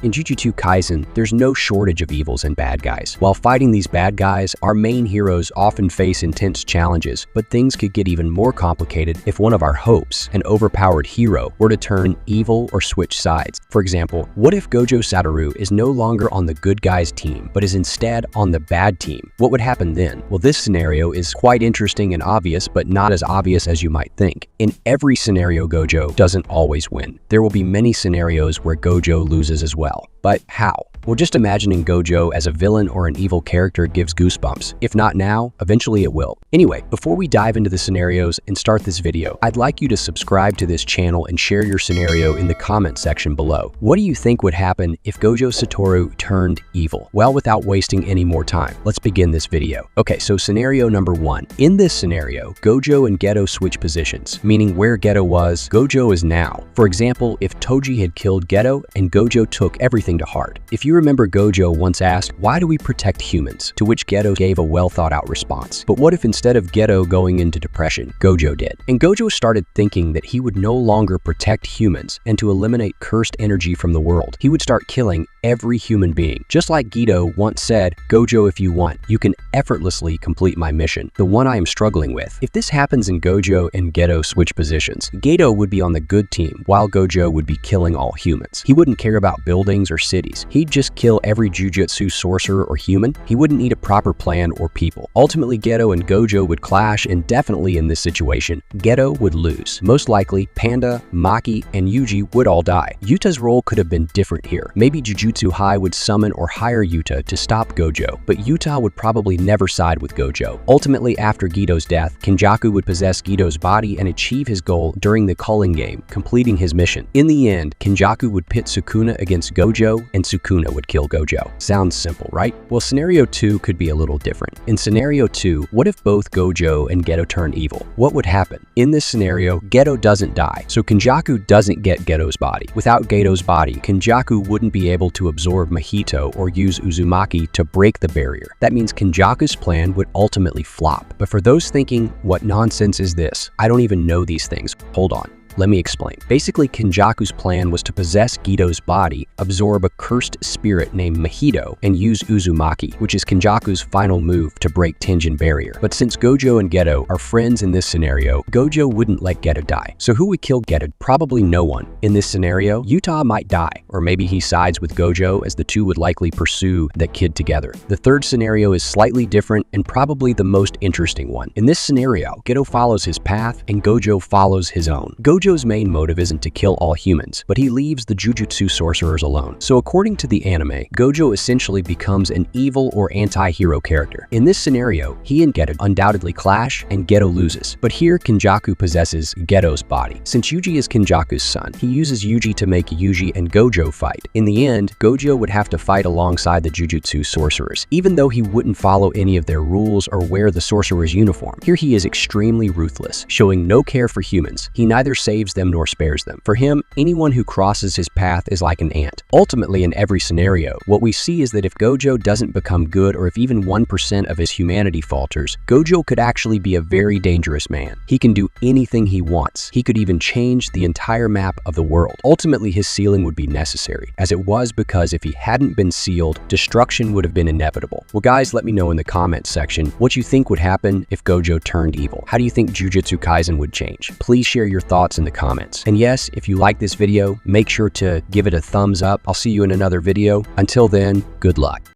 In Jujutsu Kaisen, there's no shortage of evils and bad guys. While fighting these bad guys, our main heroes often face intense challenges, but things could get even more complicated if one of our hopes, an overpowered hero, were to turn evil or switch sides. For example, what if Gojo Satoru is no longer on the good guys team, but is instead on the bad team? What would happen then? Well, this scenario is quite interesting and obvious, but not as obvious as you might think. In every scenario, Gojo doesn't always win. There will be many scenarios where Gojo loses as well. But how? Well, just imagining Gojo as a villain or an evil character gives goosebumps. If not now, eventually it will. Anyway, before we dive into the scenarios and start this video, I'd like you to subscribe to this channel and share your scenario in the comment section below. What do you think would happen if Gojo Satoru turned evil? Well, without wasting any more time, let's begin this video. Okay, so scenario number 1. In this scenario, Gojo and Geto switch positions, meaning where Geto was, Gojo is now. For example, if Toji had killed Geto and Gojo took everything to heart. If you remember, Gojo once asked, "Why do we protect humans?" To which Geto gave a well-thought-out response. But what if instead of Geto going into depression, Gojo did? And Gojo started thinking that he would no longer protect humans, and to eliminate cursed energy from the world, he would start killing every human being. Just like Geto once said, "Gojo, if you want, you can effortlessly complete my mission, the one I am struggling with." If this happens and Gojo and Geto switch positions, Geto would be on the good team, while Gojo would be killing all humans. He wouldn't care about buildings or cities. He'd just kill every Jujutsu sorcerer or human. He wouldn't need a proper plan or people. Ultimately, Geto and Gojo would clash, and definitely in this situation, Geto would lose. Most likely, Panda, Maki, and Yuji would all die. Yuta's role could have been different here. Maybe Jujutsu High would summon or hire Yuta to stop Gojo, but Yuta would probably never side with Gojo. Ultimately, after Geto's death, Kenjaku would possess Geto's body and achieve his goal during the culling game, completing his mission. In the end, Kenjaku would pit Sukuna against Gojo, and Sukuna would kill Gojo. Sounds simple, right? Well, scenario 2 could be a little different. In scenario 2, what if both Gojo and Geto turn evil? What would happen? In this scenario, Geto doesn't die, so Kenjaku doesn't get Geto's body. Without Geto's body, Kenjaku wouldn't be able to absorb Mahito or use Uzumaki to break the barrier. That means Kenjaku's plan would ultimately flop. But for those thinking, what nonsense is this? I don't even know these things. Hold on. Let me explain. Basically, Kenjaku's plan was to possess Geto's body, absorb a cursed spirit named Mahito, and use Uzumaki, which is Kenjaku's final move to break Tenjin barrier. But since Gojo and Geto are friends in this scenario, Gojo wouldn't let Geto die. So who would kill Geto? Probably no one. In this scenario, Yuta might die, or maybe he sides with Gojo as the two would likely pursue that kid together. The third scenario is slightly different and probably the most interesting one. In this scenario, Geto follows his path and Gojo follows his own. Gojo's main motive isn't to kill all humans, but he leaves the Jujutsu sorcerers alone. So according to the anime, Gojo essentially becomes an evil or anti-hero character. In this scenario, he and Geto undoubtedly clash and Geto loses. But here, Kenjaku possesses Geto's body. Since Yuji is Kenjaku's son, he uses Yuji to make Yuji and Gojo fight. In the end, Gojo would have to fight alongside the Jujutsu sorcerers, even though he wouldn't follow any of their rules or wear the sorcerer's uniform. Here he is extremely ruthless, showing no care for humans. He neither saves them nor spares them. For him, anyone who crosses his path is like an ant. Ultimately, in every scenario, what we see is that if Gojo doesn't become good, or if even 1% of his humanity falters, Gojo could actually be a very dangerous man. He can do anything he wants. He could even change the entire map of the world. Ultimately, his sealing would be necessary, as it was because if he hadn't been sealed, destruction would have been inevitable. Well, guys, let me know in the comments section what you think would happen if Gojo turned evil. How do you think Jujutsu Kaisen would change? Please share your thoughts in the comments. And yes, if you like this video, make sure to give it a thumbs up. I'll see you in another video. Until then, good luck.